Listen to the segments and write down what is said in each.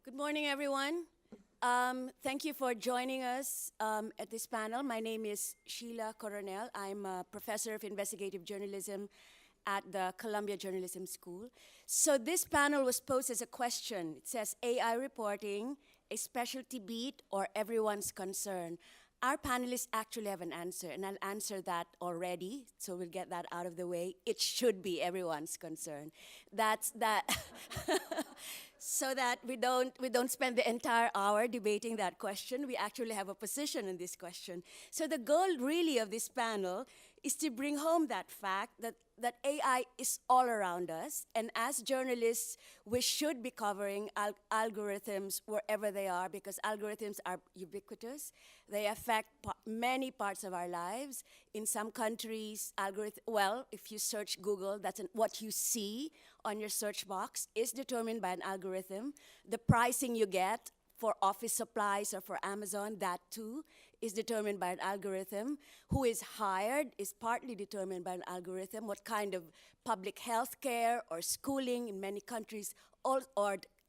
Good morning, everyone. Thank you for joining us at this panel. My name is Sheila Coronel. I'm a professor of investigative journalism at the Columbia Journalism School. So this panel was posed as a question. It says, AI reporting, a specialty beat, or everyone's concern? Our panelists actually have an answer, and I'll answer that already, so we'll get that out of the way. It should be everyone's concern. That's that, so that we don't spend the entire hour debating that question. We actually have a position in this question. So the goal really of this panel is to bring home that fact that AI is all around us, and as journalists, we should be covering algorithms wherever they are, because algorithms are ubiquitous. They affect many parts of our lives. In some countries, well, if you search Google, what you see on your search box is determined by an algorithm. The pricing you get for office supplies or for Amazon, that too is determined by an algorithm. Who is hired is partly determined by an algorithm. What kind of public health care or schooling in many countries, or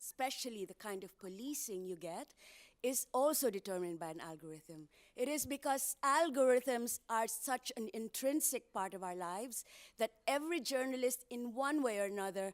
especially the kind of policing you get, is also determined by an algorithm. It is because algorithms are such an intrinsic part of our lives that every journalist in one way or another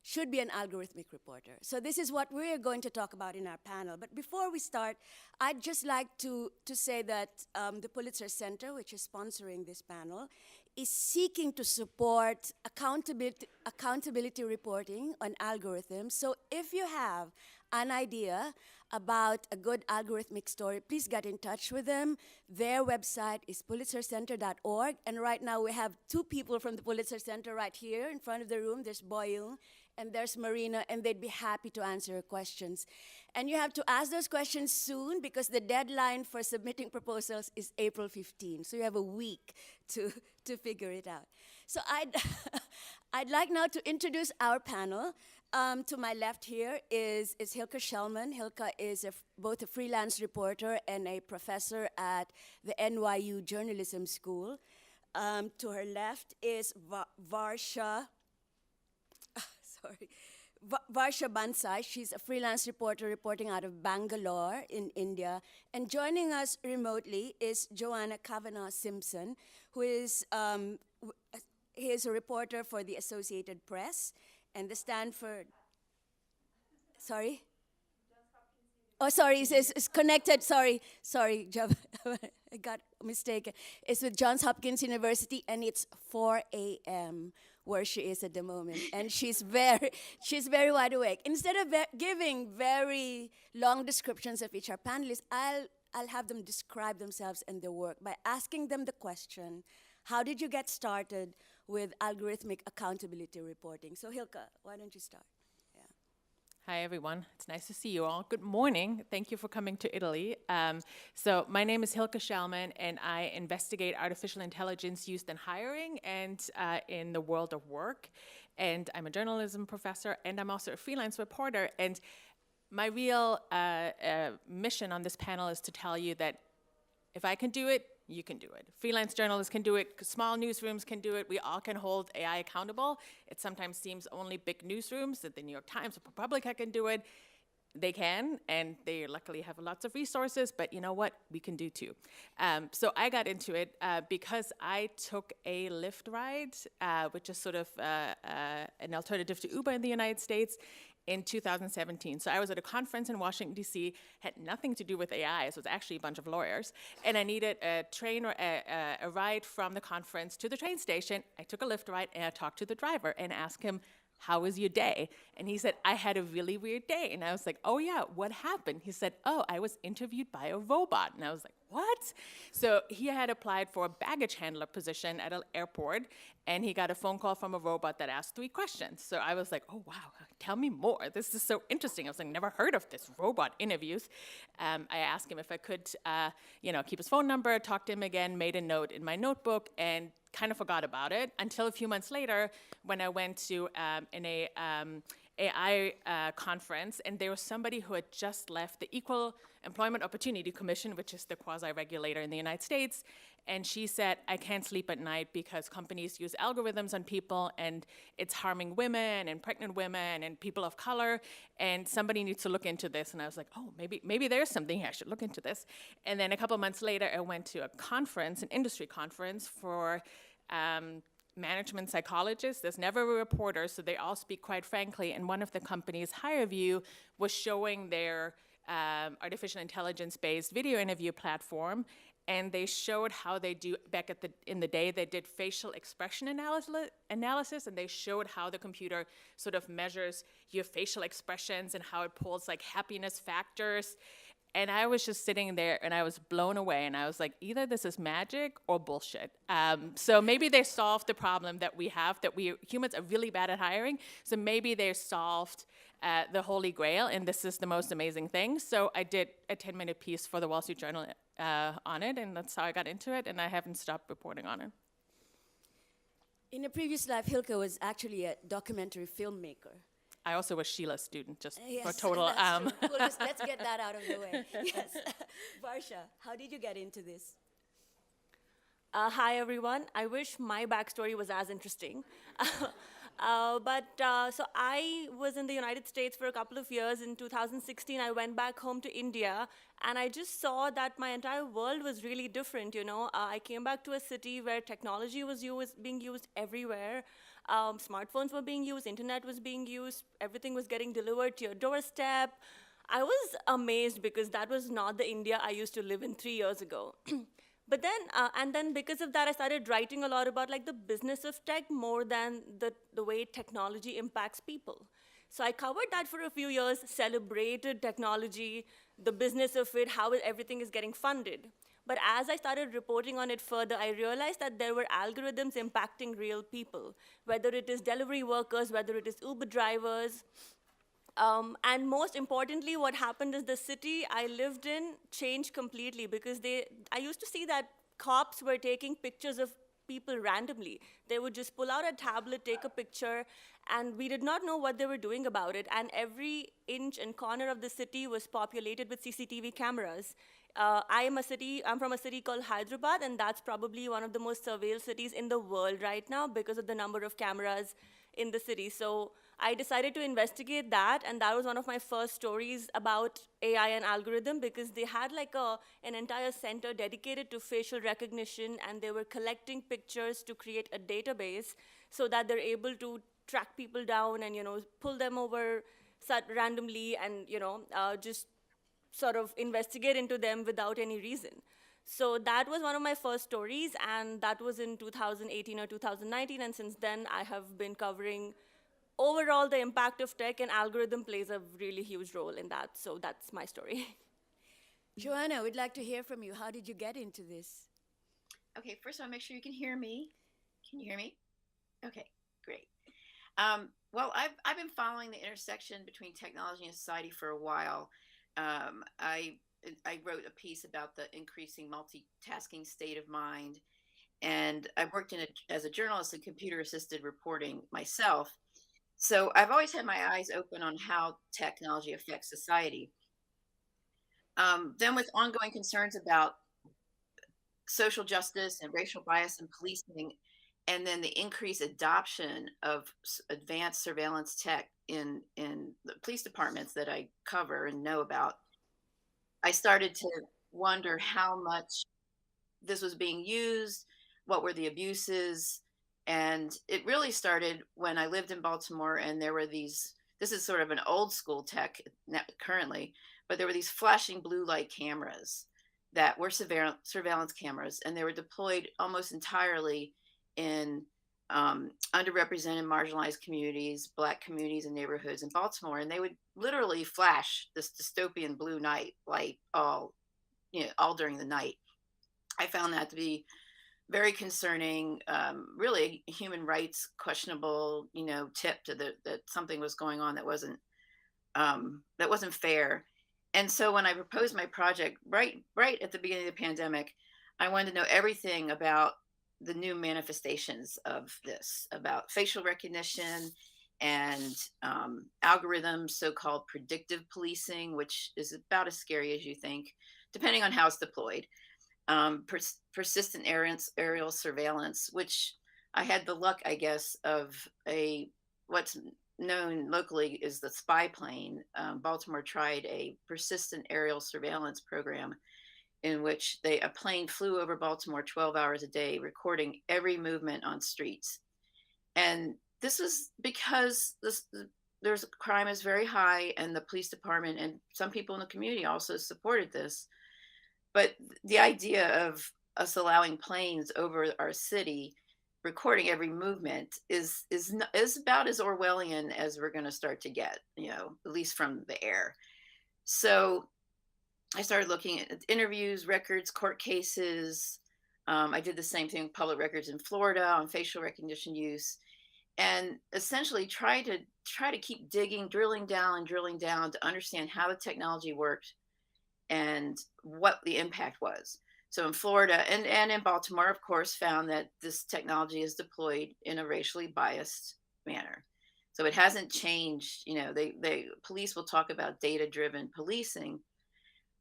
should be an algorithmic reporter. So this is what we're going to talk about in our panel. But before we start, I'd just like to say that the Pulitzer Center, which is sponsoring this panel, is seeking to support accountability reporting on algorithms. So if you have an idea about a good algorithmic story, please get in touch with them. Their website is pulitzercenter.org. And right now we have two people from the Pulitzer Center right here in front of the room. There's Boyung and there's Marina, and they'd be happy to answer your questions. And you have to ask those questions soon, because the deadline for submitting proposals is April 15. So you have a week to figure it out. So I'd like now to introduce our panel. To my left here is Hilka Shellman. Hilka is both a freelance reporter and a professor at the NYU Journalism School. To her left is Varsha Bansal. She's a freelance reporter reporting out of Bangalore in India. And joining us remotely is Joanne Cavanaugh Simpson, who is he is a reporter for the Associated Press and the Stanford, sorry? Oh, sorry, it's connected, sorry, I got mistaken. It's with Johns Hopkins University, and it's 4 a.m. where she is at the moment, and she's very wide awake. Instead of giving very long descriptions of each of our panelists, I'll have them describe themselves and their work by asking them the question, how did you get started with algorithmic accountability reporting? So Hilka, why don't you start? Yeah. Hi, everyone. It's nice to see you all. Good morning. Thank you for coming to Italy. So my name is Hilke Schellmann, and I investigate artificial intelligence used in hiring and in the world of work. And I'm a journalism professor, and I'm also a freelance reporter. And my real mission on this panel is to tell you that if I can do it, you can do it. Freelance journalists can do it, small newsrooms can do it, we all can hold AI accountable. It sometimes seems only big newsrooms, that the New York Times or ProPublica can do it. They can, and they luckily have lots of resources, but you know what? We can do too. So I got into it because I took a Lyft ride, which is sort of an alternative to Uber in the United States, in 2017. So I was at a conference in Washington, D.C., had nothing to do with AI, so it was actually a bunch of lawyers, and I needed a train or a ride from the conference to the train station. I took a Lyft ride, and I talked to the driver and asked him, how was your day? And he said, I had a really weird day. And I was like, oh yeah, what happened? He said, oh, I was interviewed by a robot. And I was like, what? So he had applied for a baggage handler position at an airport, and he got a phone call from a robot that asked 3 questions. So I was like, oh wow, tell me more. This is so interesting. I was like, never heard of this, robot interviews. I asked him if I could keep his phone number, talk to him again, made a note in my notebook, and kind of forgot about it until a few months later when I went to an AI conference, and there was somebody who had just left the Equal Employment Opportunity Commission, which is the quasi-regulator in the United States, And she said, I can't sleep at night because companies use algorithms on people and it's harming women and pregnant women and people of color. And somebody needs to look into this. And I was like, oh, maybe there's something here. I should look into this. And then a couple months later, I went to a conference, an industry conference for management psychologists. There's never a reporter, so they all speak quite frankly. And one of the companies, HireVue, was showing their artificial intelligence-based video interview platform. And they showed how they do, back in the day, they did facial expression analysis, and they showed how the computer sort of measures your facial expressions and how it pulls like happiness factors. And I was just sitting there and I was blown away, and I was like, either this is magic or bullshit. So maybe they solved the problem that we have, that we humans are really bad at hiring. So maybe they solved the Holy Grail, and this is the most amazing thing. So I did a 10-minute piece for the Wall Street Journal on it, and that's how I got into it, and I haven't stopped reporting on it. In a previous life, Hilke was actually a documentary filmmaker. I also was Sheila's student, just Yes, for total. that's true. Cool, let's get that out of the way. Yes. Varsha, how did you get into this? Hi, everyone. I wish my backstory was as interesting. So I was in the United States for a couple of years. In 2016, I went back home to India, and I just saw that my entire world was really different, you know. I came back to a city where technology was being used everywhere. Smartphones were being used, internet was being used, everything was getting delivered to your doorstep. I was amazed because that was not the India I used to live in 3 years ago. But then, because of that, I started writing a lot about like the business of tech more than the way technology impacts people. So I covered that for a few years, celebrated technology, the business of it, how everything is getting funded. But as I started reporting on it further, I realized that there were algorithms impacting real people, whether it is delivery workers, whether it is Uber drivers. And most importantly, what happened is the city I lived in changed completely because I used to see that cops were taking pictures of people randomly. They would just pull out a tablet, take a picture, and we did not know what they were doing about it. And every inch and corner of the city was populated with CCTV cameras. I'm from a city called Hyderabad, and that's probably one of the most surveilled cities in the world right now because of the number of cameras in the city. So I decided to investigate that, and that was one of my first stories about AI and algorithm because they had like an entire center dedicated to facial recognition, and they were collecting pictures to create a database so that they're able to track people down and, you know, pull them over randomly and, you know, just sort of investigate into them without any reason. So that was one of my first stories, and that was in 2018 or 2019, and since then I have been covering overall the impact of tech, and algorithm plays a really huge role in that. So that's my story. Joanna, we'd like to hear from you. How did you get into this? Okay, first of all, make sure you can hear me. Can you hear me? Okay, great. Well, I've been following the intersection between technology and society for a while. I wrote a piece about the increasing multitasking state of mind, and I worked as a journalist in computer-assisted reporting myself. So I've always had my eyes open on how technology affects society. Then with ongoing concerns about social justice and racial bias and policing, and then the increased adoption of advanced surveillance tech in the police departments that I cover and know about, I started to wonder how much this was being used, what were the abuses, and it really started when I lived in Baltimore, and there were this is sort of an old school tech currently, but there were these flashing blue light cameras that were surveillance cameras, and they were deployed almost entirely in underrepresented, marginalized communities, Black communities and neighborhoods in Baltimore. And they would literally flash this dystopian blue light all during the night. I found that to be very concerning, really human rights questionable, tip to that something was going on that wasn't fair. And so when I proposed my project right at the beginning of the pandemic, I wanted to know everything about the new manifestations of this, about facial recognition and algorithms, so-called predictive policing, which is about as scary as you think, depending on how it's deployed. persistent aerial surveillance, which I had the luck, I guess, of what's known locally is the spy plane. Baltimore tried a persistent aerial surveillance program in which a plane flew over Baltimore 12 hours a day, recording every movement on streets. And this was because there's crime is very high, and the police department and some people in the community also supported this. But the idea of us allowing planes over our city, recording every movement, is about as Orwellian as we're going to start to get, at least from the air. So I started looking at interviews, records, court cases. I did the same thing with public records in Florida on facial recognition use, and essentially try to keep digging, drilling down to understand how the technology worked and what the impact was. So in Florida and in Baltimore, of course, found that this technology is deployed in a racially biased manner. So it hasn't changed. They police will talk about data-driven policing,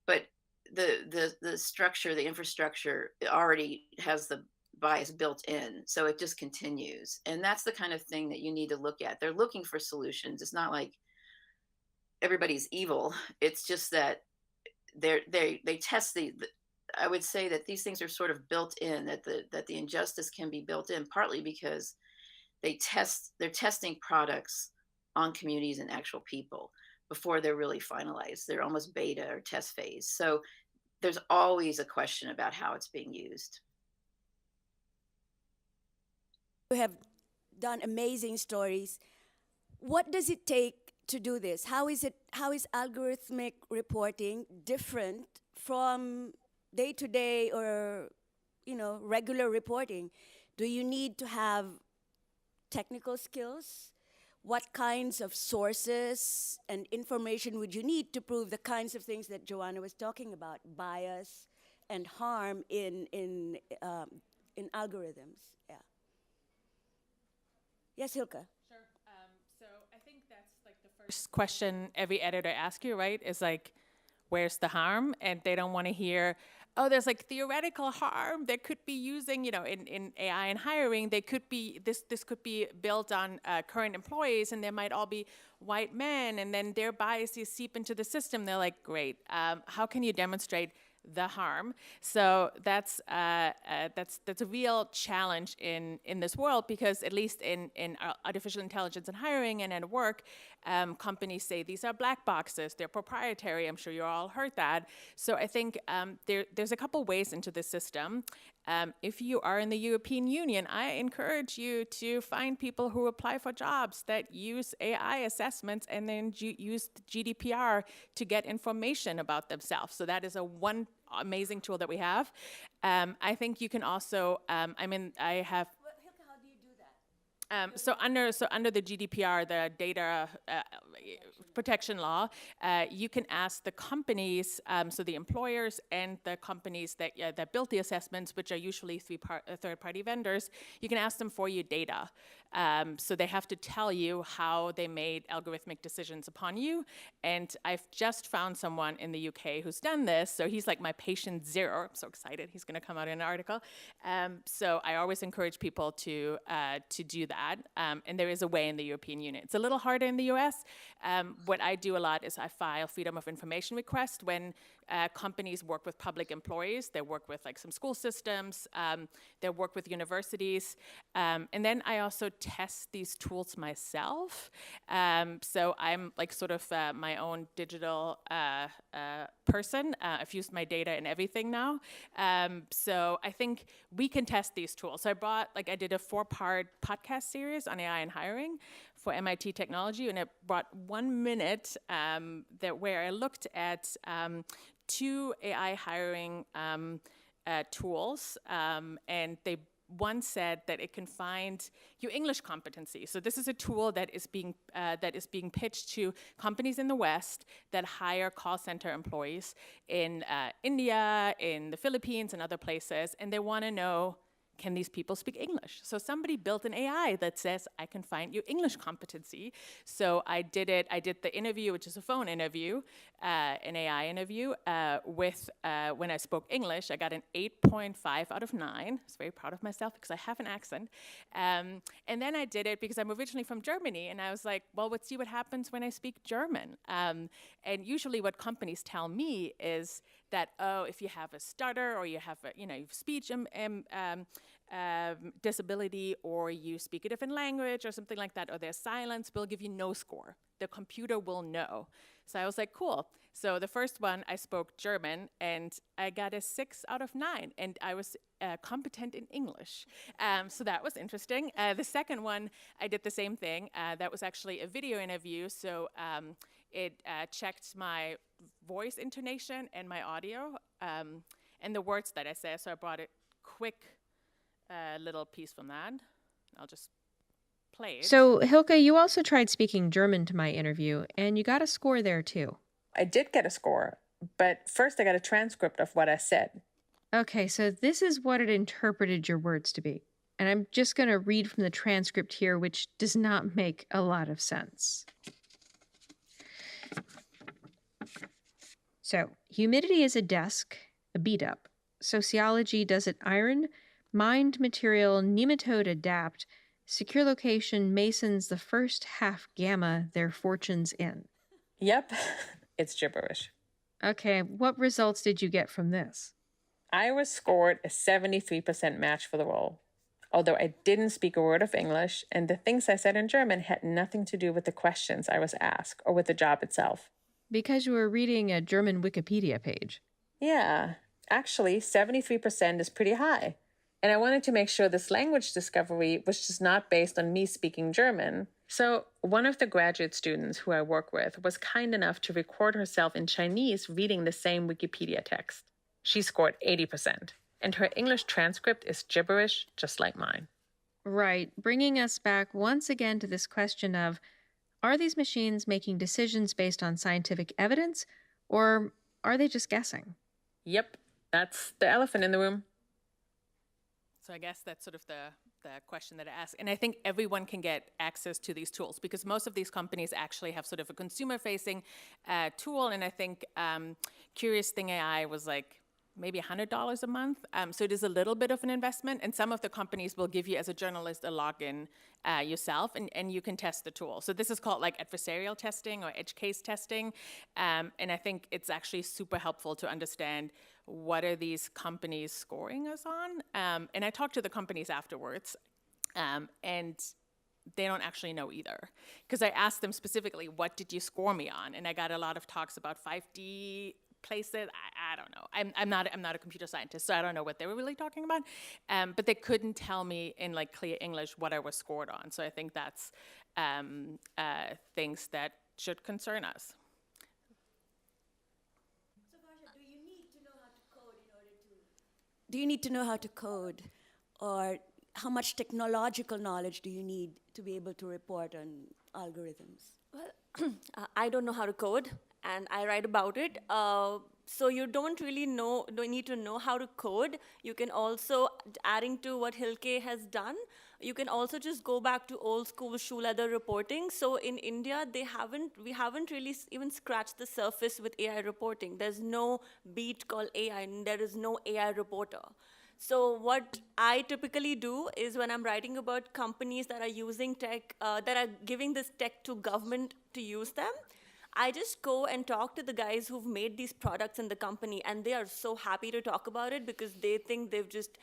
but the structure, the infrastructure already has the bias built in. So it just continues. And that's the kind of thing that you need to look at. They're looking for solutions. It's not like everybody's evil. It's just that they test I would say that these things are sort of built in, that the injustice can be built in, partly because they're testing products on communities and actual people before they're really finalized. They're almost beta or test phase. So there's always a question about how it's being used. You have done amazing stories. What does it take to do this? How is algorithmic reporting different from day-to-day or regular reporting? Do you need to have technical skills? What kinds of sources and information would you need to prove the kinds of things that Joanna was talking about, bias and harm in algorithms? Yeah. Yes, Hilka. Sure. So I think that's like the first question every editor asks you, right? Is like, where's the harm? And they don't want to hear, oh, there's like theoretical harm that could be using, in AI and hiring. They could be, this could be built on current employees, and there might all be white men, and then their biases seep into the system. They're like, great, how can you demonstrate the harm? So that's a real challenge in this world, because at least in artificial intelligence and hiring and at work, companies say these are black boxes, they're proprietary. I'm sure you all heard that. So I think there's a couple ways into the system. If you are in the European Union, I encourage you to find people who apply for jobs that use AI assessments and then use the GDPR to get information about themselves. So that is one amazing tool that we have. I think you can also, I have. Hilka, how do you do that? So under the GDPR, the data protection law, you can ask the companies, so the employers and the companies that built the assessments, which are usually third-party vendors, you can ask them for your data. So they have to tell you how they made algorithmic decisions upon you. And I've just found someone in the UK who's done this. So he's like my patient zero. I'm so excited. He's going to come out in an article. So I always encourage people to do that. And there is a way in the European Union. It's a little harder in the US. What I do a lot is I file freedom of information requests when companies work with public employees. They work with like some school systems. They work with universities. And then I also test these tools myself. So I'm like sort of my own digital person. I've used my data in everything now. So I think we can test these tools. So I did a 4-part podcast series on AI and hiring for MIT Technology, and it brought 1 minute where I looked at 2 AI hiring tools, and one said that it can find your English competency. So this is a tool that is being pitched to companies in the West that hire call center employees in India, in the Philippines, and other places, and they want to know, can these people speak English? So somebody built an AI that says, I can find your English competency. So I did it. I did the interview, which is a phone interview, an AI interview when I spoke English. I got an 8.5 out of 9. I was very proud of myself because I have an accent. And then I did it because I'm originally from Germany, and I was like, well, let's see what happens when I speak German. And usually what companies tell me is that, oh, if you have a stutter or you have a, speech disability, or you speak a different language or something like that, or there's silence, we'll give you no score. The computer will know. So I was like, cool. So the first one, I spoke German, and I got a 6 out of 9, and I was competent in English. So that was interesting. The second one, I did the same thing. That was actually a video interview, so it checked my voice intonation and my audio, and the words that I say. So I brought a quick little piece from that. I'll just play it. So, Hilke, you also tried speaking German to my interview, and you got a score there, too. I did get a score, but first I got a transcript of what I said. Okay, so this is what it interpreted your words to be. And I'm just going to read from the transcript here, which does not make a lot of sense. So, humidity is a desk, a beat up. Sociology does it iron. Mind material, nematode adapt. Secure location, Masons the first half gamma their fortunes in. Yep, it's gibberish. Okay, what results did you get from this? I was scored a 73% match for the role, although I didn't speak a word of English, and the things I said in German had nothing to do with the questions I was asked or with the job itself. Because you were reading a German Wikipedia page. Yeah, actually, 73% is pretty high. And I wanted to make sure this language discovery was just not based on me speaking German. So one of the graduate students who I work with was kind enough to record herself in Chinese reading the same Wikipedia text. She scored 80%, and her English transcript is gibberish just like mine. Right, bringing us back once again to this question of, are these machines making decisions based on scientific evidence, or are they just guessing? Yep, that's the elephant in the room. So I guess that's sort of the question that I ask. And I think everyone can get access to these tools because most of these companies actually have sort of a consumer-facing tool. And I think Curious Thing AI was like maybe $100 a month. So it is a little bit of an investment. And some of the companies will give you as a journalist a login yourself, and you can test the tool. So this is called like adversarial testing or edge case testing. And I think it's actually super helpful to understand what are these companies scoring us on. And I talked to the companies afterwards, and they don't actually know either. Because I asked them specifically, what did you score me on? And I got a lot of talks about 5D places. I don't know. I'm not a computer scientist, so I don't know what they were really talking about. But they couldn't tell me in like clear English what I was scored on. So I think that's things that should concern us. So Varsha, do you need to know how to code in order to? Do you need to know how to code, or how much technological knowledge do you need to be able to report on algorithms? Well, I don't know how to code, and I write about it. So you don't need to know how to code. You can also, adding to what Hilke has done, you can also just go back to old school shoe leather reporting. So in India, we haven't really even scratched the surface with AI reporting. There's no beat called AI, and there is no AI reporter. So what I typically do is when I'm writing about companies that are using tech, that are giving this tech to government to use them, I just go and talk to the guys who've made these products in the company, and they are so happy to talk about it because they think they've just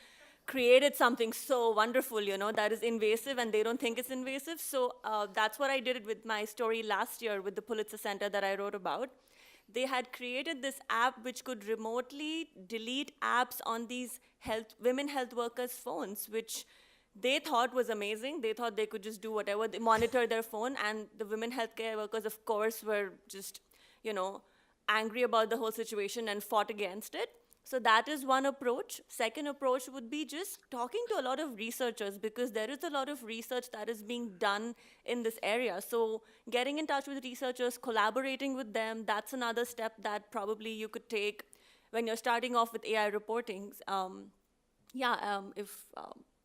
created something so wonderful, that is invasive, and they don't think it's invasive. So that's what I did with my story last year with the Pulitzer Center that I wrote about. They had created this app which could remotely delete apps on these women health workers' phones, which they thought was amazing. They thought they could just do whatever, they monitor their phone, and the women healthcare workers, of course, were just, angry about the whole situation and fought against it. So that is one approach. Second approach would be just talking to a lot of researchers, because there is a lot of research that is being done in this area. So getting in touch with researchers, collaborating with them, that's another step that probably you could take when you're starting off with AI reporting.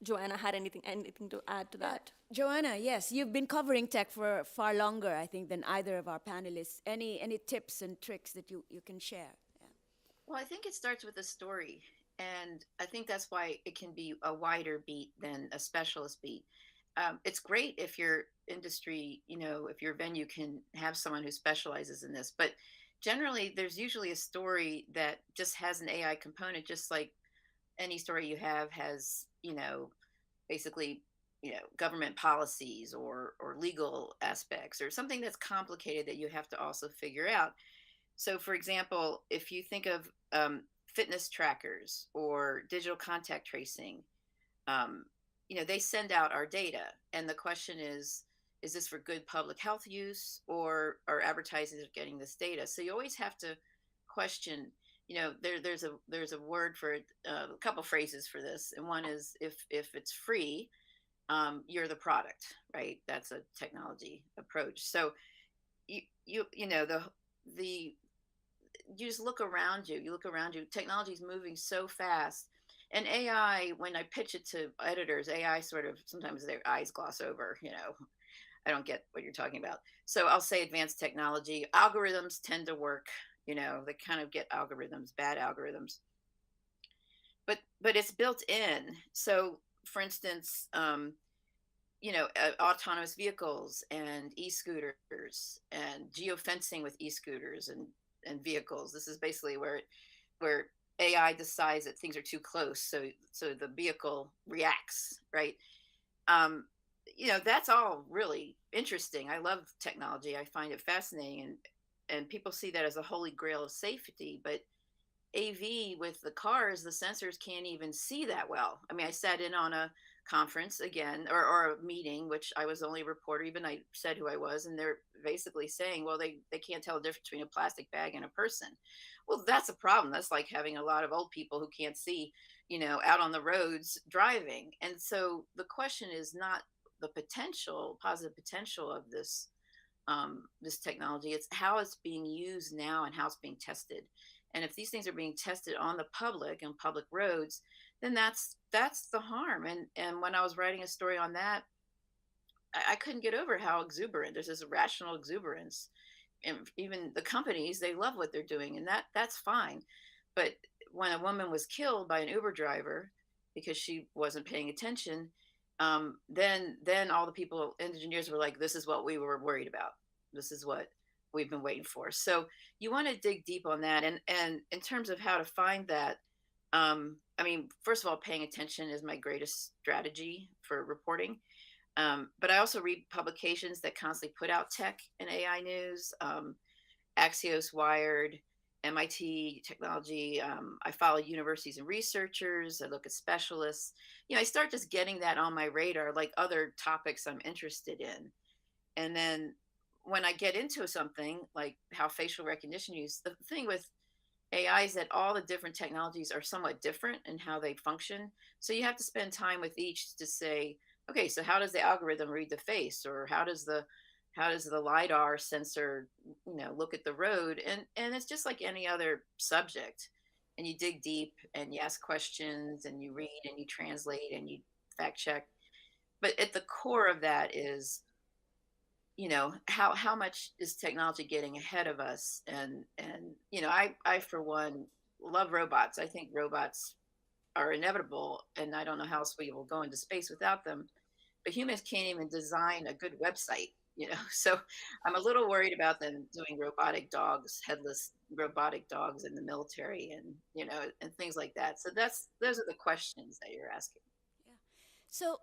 Joanna had anything to add to that. Joanna, yes, you've been covering tech for far longer, I think, than either of our panelists. Any tips and tricks that you can share? Yeah. Well, I think it starts with a story. And I think that's why it can be a wider beat than a specialist beat. It's great if your industry, if your venue can have someone who specializes in this. But generally, there's usually a story that just has an AI component, just like any story you have has, basically, government policies or legal aspects or something that's complicated that you have to also figure out. So, for example, if you think of fitness trackers or digital contact tracing, they send out our data. And the question is this for good public health use, or are advertisers getting this data? So you always have to question, there's a word for it, a couple phrases for this. And one is if it's free, you're the product, right? That's a technology approach. So you just look around you. Technology is moving so fast. And AI, when I pitch it to editors, AI sort of, sometimes their eyes gloss over, I don't get what you're talking about. So I'll say advanced technology. Algorithms tend to work, they kind of get algorithms, bad algorithms. But it's built in. So for instance, autonomous vehicles and e-scooters and geofencing with e-scooters and vehicles. This is basically where AI decides that things are too close, so the vehicle reacts, right? That's all really interesting. I love technology. I find it fascinating, and people see that as a holy grail of safety. But AV with the cars, the sensors can't even see that well. I mean, I sat in on a conference again, or a meeting, which I was only a reporter, even I said who I was, and they're basically saying, well, they can't tell the difference between a plastic bag and a person. Well, that's a problem. That's like having a lot of old people who can't see, out on the roads driving. And so the question is not the positive potential of this technology. It's how it's being used now and how it's being tested. And if these things are being tested on the public and public roads, then that's the harm. And when I was writing a story on that, I couldn't get over how exuberant. There's this irrational exuberance. And even the companies, they love what they're doing, and that's fine. But when a woman was killed by an Uber driver because she wasn't paying attention, then all the people, engineers, were like, this is what we were worried about. This is what we've been waiting for. So you want to dig deep on that. And in terms of how to find that, first of all, paying attention is my greatest strategy for reporting. But I also read publications that constantly put out tech and AI news, Axios, Wired, MIT Technology. I follow universities and researchers. I look at specialists. I start just getting that on my radar, like other topics I'm interested in. And then when I get into something like how facial recognition use, the thing with AI is that all the different technologies are somewhat different in how they function. So you have to spend time with each to say, okay, so how does the algorithm read the face, or how does the LiDAR sensor, look at the road? And it's just like any other subject. And you dig deep and you ask questions and you read and you translate and you fact check. But at the core of that is, how much is technology getting ahead of us? And I for one love robots. I think robots are inevitable, and I don't know how else we will go into space without them. But humans can't even design a good website, So I'm a little worried about them doing robotic dogs, headless robotic dogs in the military, and and things like that. So those are the questions that you're asking. Yeah. So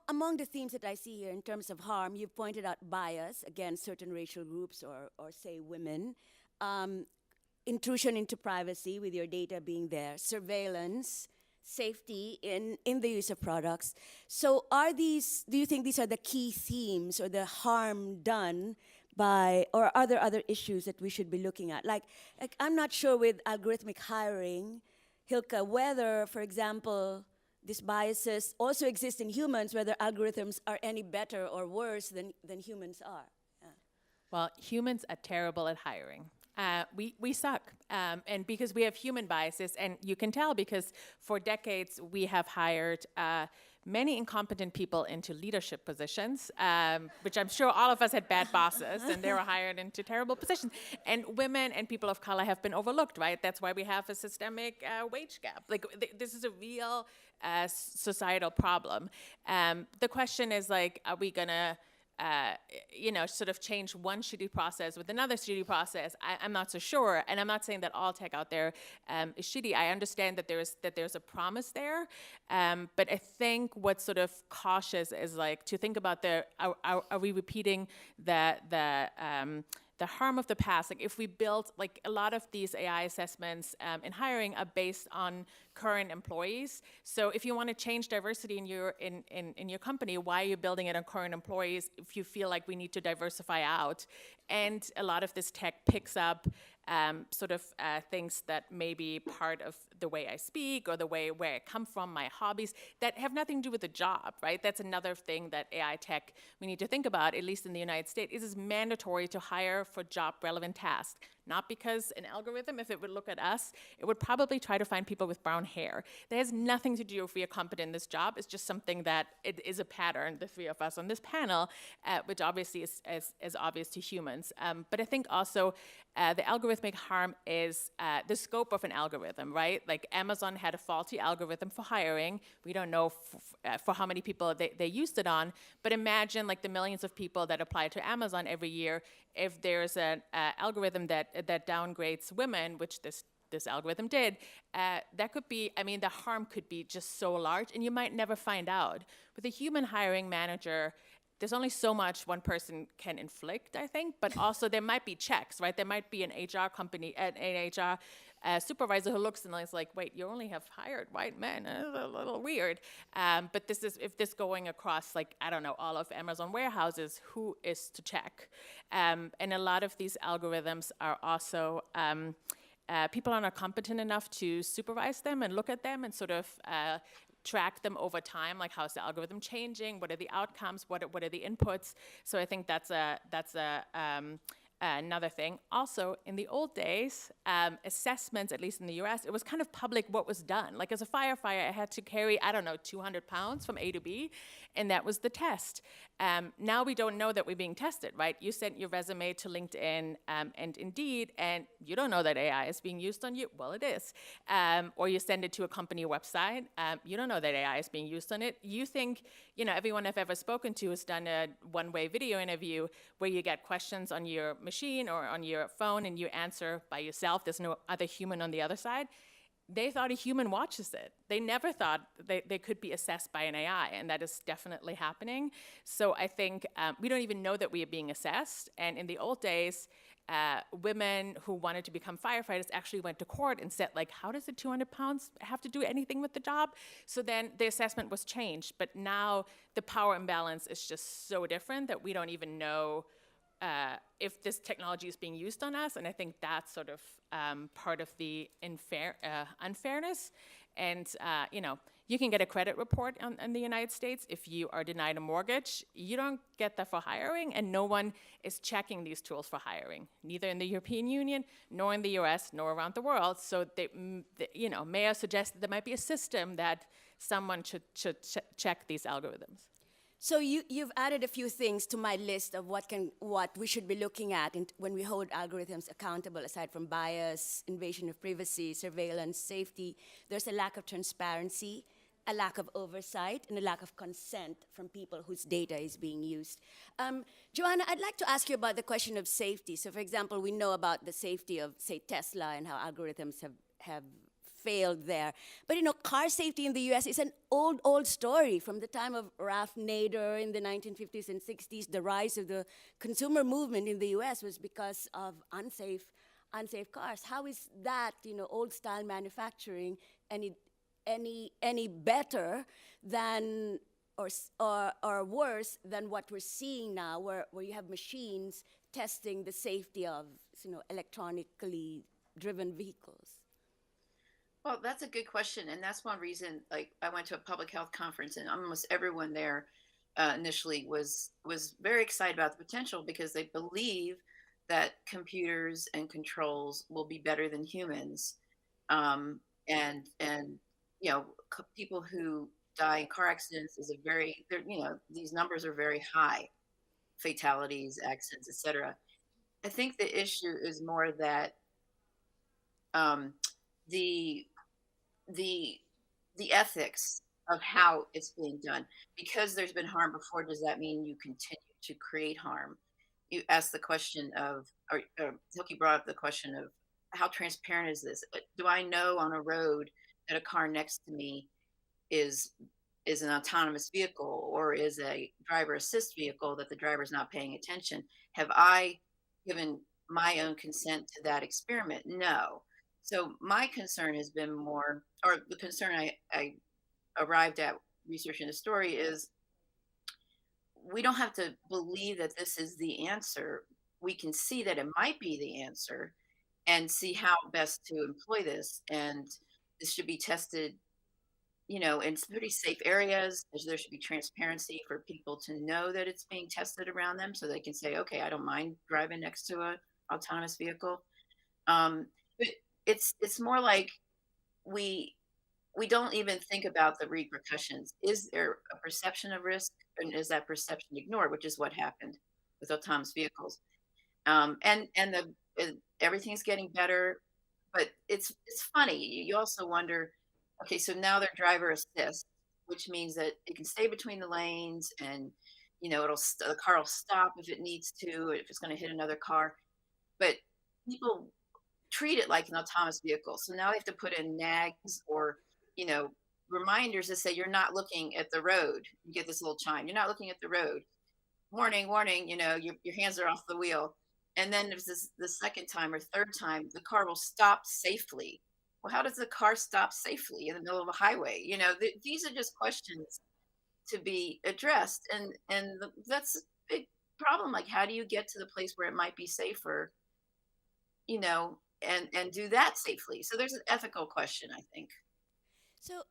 among the themes that I see here in terms of harm, you've pointed out bias against certain racial groups or say women, intrusion into privacy with your data being there, surveillance, safety in the use of products. So do you think these are the key themes or the harm done by, or are there other issues that we should be looking at? Like I'm not sure with algorithmic hiring, Hilka, whether, for example, these biases also exist in humans, whether algorithms are any better or worse than humans are. Yeah. Well, humans are terrible at hiring. We suck, and because we have human biases, and you can tell because for decades we have hired many incompetent people into leadership positions, which I'm sure all of us had bad bosses, and they were hired into terrible positions. And women and people of color have been overlooked, right? That's why we have a systemic wage gap. Like, this is a real societal problem. The question is, like, are we gonna sort of change one shitty process with another shitty process? I'm not so sure, and I'm not saying that all tech out there is shitty. I understand that there's a promise there, but I think what's sort of cautious is, like, to think about are we repeating the harm of the past? Like, if we build, like, a lot of these AI assessments in hiring are based on current employees. So if you want to change diversity in your company, why are you building it on current employees if you feel like we need to diversify out? And a lot of this tech picks up things that may be part of the way I speak or the way where I come from, my hobbies, that have nothing to do with the job, right? That's another thing that AI tech we need to think about, at least in the United States. It is mandatory to hire for job-relevant tasks. Not because an algorithm, if it would look at us, it would probably try to find people with brown hair. That has nothing to do if we are competent in this job. It's just something that it is a pattern, the three of us on this panel, which obviously is as obvious to humans. But I think also the algorithmic harm is the scope of an algorithm, right? Like, Amazon had a faulty algorithm for hiring. We don't know for how many people they used it on, but imagine, like, the millions of people that apply to Amazon every year. If there's an algorithm that downgrades women, which this algorithm did, that could be, I mean, the harm could be just so large, and you might never find out. With a human hiring manager, there's only so much one person can inflict, I think, but also there might be checks, right? There might be an HR company, an HR supervisor who looks and is like, wait, you only have hired white men. That's a little weird. But if this going across, like, I don't know, all of Amazon warehouses, who is to check? And a lot of these algorithms are also, people are not competent enough to supervise them and look at them and sort of track them over time, like, how's the algorithm changing, what are the outcomes, what are the inputs. So I think that's another thing. Also, in the old days, assessments, at least in the US, it was kind of public what was done. Like, as a firefighter, I had to carry, 200 pounds from A to B, and that was the test. Now we don't know that we're being tested, right? You sent your resume to LinkedIn and Indeed, and you don't know that AI is being used on you. Well, it is. Or you send it to a company website. You don't know that AI is being used on it. You think, everyone I've ever spoken to has done a one-way video interview where you get questions on your machine or on your phone and you answer by yourself. There's no other human on the other side. They thought a human watches it. They never thought they could be assessed by an AI, and that is definitely happening. So I think we don't even know that we are being assessed. And in the old days, women who wanted to become firefighters actually went to court and said, like, how does the 200 pounds have to do anything with the job? So then the assessment was changed. But now the power imbalance is just so different that we don't even know if this technology is being used on us. And I think that's sort of part of the unfairness. And, you can get a credit report in the United States if you are denied a mortgage. You don't get that for hiring, and no one is checking these tools for hiring, neither in the European Union, nor in the US, nor around the world. So, may I suggest that there might be a system that someone should check these algorithms. So you've added a few things to my list of what we should be looking at when we hold algorithms accountable. Aside from bias, invasion of privacy, surveillance, safety, there's a lack of transparency, a lack of oversight, and a lack of consent from people whose data is being used. Joanna, I'd like to ask you about the question of safety. So, for example, we know about the safety of, say, Tesla and how algorithms have failed there. But, car safety in the US is an old story from the time of Ralph Nader in the 1950s and 60s. The rise of the consumer movement in the US was because of unsafe cars. How is that, old-style manufacturing any better than or worse than what we're seeing now, where you have machines testing the safety of electronically driven vehicles? Well, that's a good question. And that's one reason, like, I went to a public health conference and almost everyone there initially was very excited about the potential, because they believe that computers and controls will be better than humans. And people who die in car accidents is these numbers are very high, fatalities, accidents, etc. I think the issue is more that um, the the the ethics of how it's being done. Because there's been harm before, does that mean you continue to create harm? You asked the question of, or Hilke brought up the question of how transparent is this? Do I know on a road that a car next to me is an autonomous vehicle or is a driver assist vehicle that the driver's not paying attention? Have I given my own consent to that experiment? No. So my concern has been more, or the concern I arrived at researching the story is we don't have to believe that this is the answer. We can see that it might be the answer and see how best to employ this. And this should be tested, in pretty safe areas. There should be transparency for people to know that it's being tested around them so they can say, okay, I don't mind driving next to a autonomous vehicle. But it's more like we don't even think about the repercussions. Is there a perception of risk, and is that perception ignored, which is what happened with autonomous vehicles? Everything's getting better, but it's funny. You also wonder, okay, so now they're driver assist, which means that it can stay between the lanes, and the car will stop if it needs to, if it's going to hit another car. But people treat it like an autonomous vehicle, so now they have to put in nags or reminders that say you're not looking at the road. You get this little chime, you're not looking at the road, warning, warning, your hands are off the wheel. And then there's the second time or third time, the car will stop safely. Well, how does the car stop safely in the middle of a highway? These are just questions to be addressed, and that's a big problem. Like, how do you get to the place where it might be safer, and do that safely? So there's an ethical question, I think. So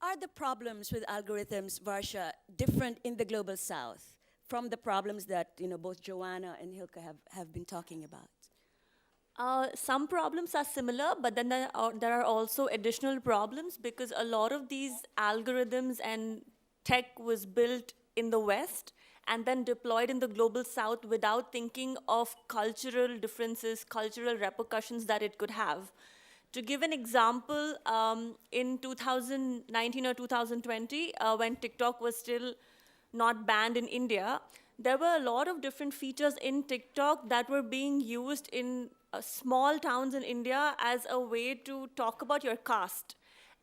are the problems with algorithms, Varsha, different in the Global South from the problems that both Joanna and Hilke have been talking about? Some problems are similar, but then there are also additional problems because a lot of these algorithms and tech was built in the West and then deployed in the Global South without thinking of cultural differences, cultural repercussions that it could have. To give an example, in 2019 or 2020, when TikTok was still not banned in India, there were a lot of different features in TikTok that were being used in small towns in India as a way to talk about your caste.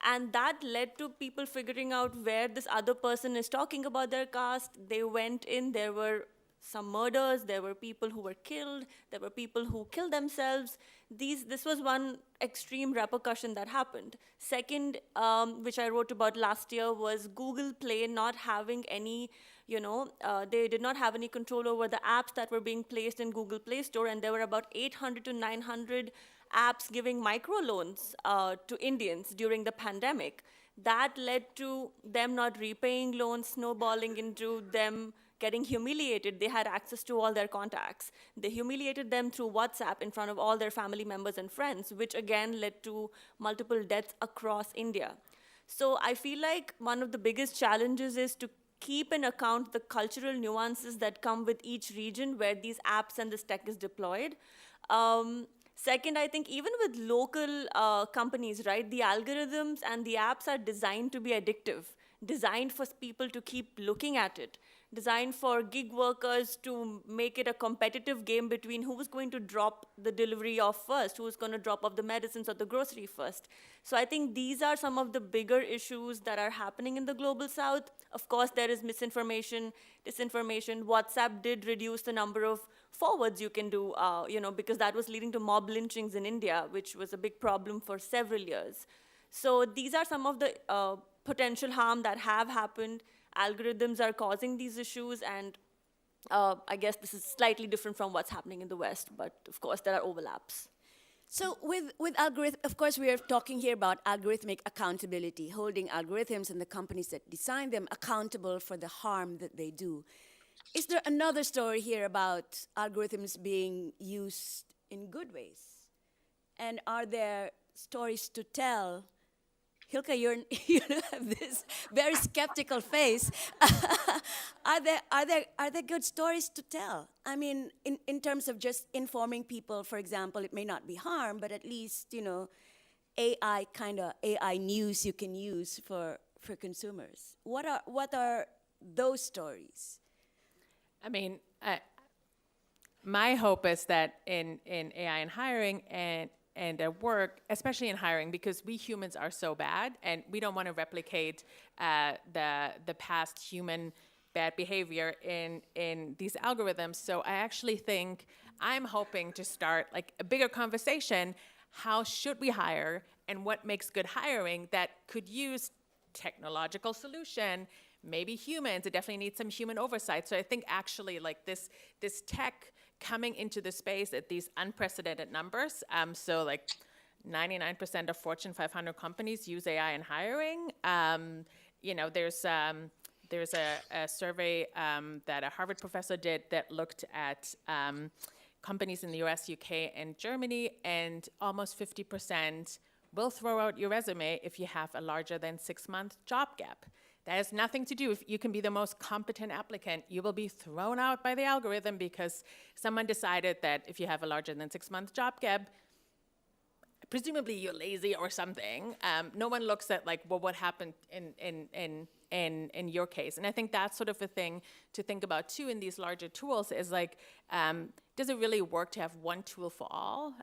And that led to people figuring out where this other person is talking about their caste. They went in, there were some murders, there were people who were killed, there were people who killed themselves. This was one extreme repercussion that happened. Second, which I wrote about last year, was Google Play not having any, they did not have any control over the apps that were being placed in Google Play Store, and there were about 800 to 900 apps giving microloans to Indians during the pandemic. That led to them not repaying loans, snowballing into them getting humiliated. They had access to all their contacts. They humiliated them through WhatsApp in front of all their family members and friends, which again led to multiple deaths across India. So I feel like one of the biggest challenges is to keep in account the cultural nuances that come with each region where these apps and this tech is deployed. Second, I think even with local companies, right, the algorithms and the apps are designed to be addictive, designed for people to keep looking at it, designed for gig workers to make it a competitive game between who's going to drop the delivery off first, who's going to drop off the medicines or the grocery first. So I think these are some of the bigger issues that are happening in the Global South. Of course, there is misinformation, disinformation. WhatsApp did reduce the number of forwards you can do, because that was leading to mob lynchings in India, which was a big problem for several years. So these are some of the potential harm that have happened. Algorithms are causing these issues, and I guess this is slightly different from what's happening in the West, but of course there are overlaps. So with algorithm, of course, we are talking here about algorithmic accountability, holding algorithms and the companies that design them accountable for the harm that they do. Is there another story here about algorithms being used in good ways? And are there stories to tell Hilka, you have this very skeptical face. Are there good stories to tell? I mean, in terms of just informing people, for example, it may not be harm, but at least, AI news you can use for consumers. What are those stories? I mean, my hope is that in AI and hiring and at work, especially in hiring, because we humans are so bad, and we don't want to replicate the past human bad behavior in these algorithms. So I actually think I'm hoping to start like a bigger conversation. How should we hire, and what makes good hiring that could use technological solution, maybe humans? It definitely needs some human oversight. So I think actually like this tech coming into the space at these unprecedented numbers. So like 99% of Fortune 500 companies use AI in hiring. There's a survey that a Harvard professor did that looked at companies in the US, UK, and Germany, and almost 50% will throw out your resume if you have a larger than 6-month job gap. That has nothing to do, if you can be the most competent applicant, you will be thrown out by the algorithm because someone decided that if you have a larger than 6-month job gap, presumably you're lazy or something. No one looks at like, well, what happened in your case? And I think that's sort of a thing to think about too in these larger tools is like, does it really work to have one tool for all?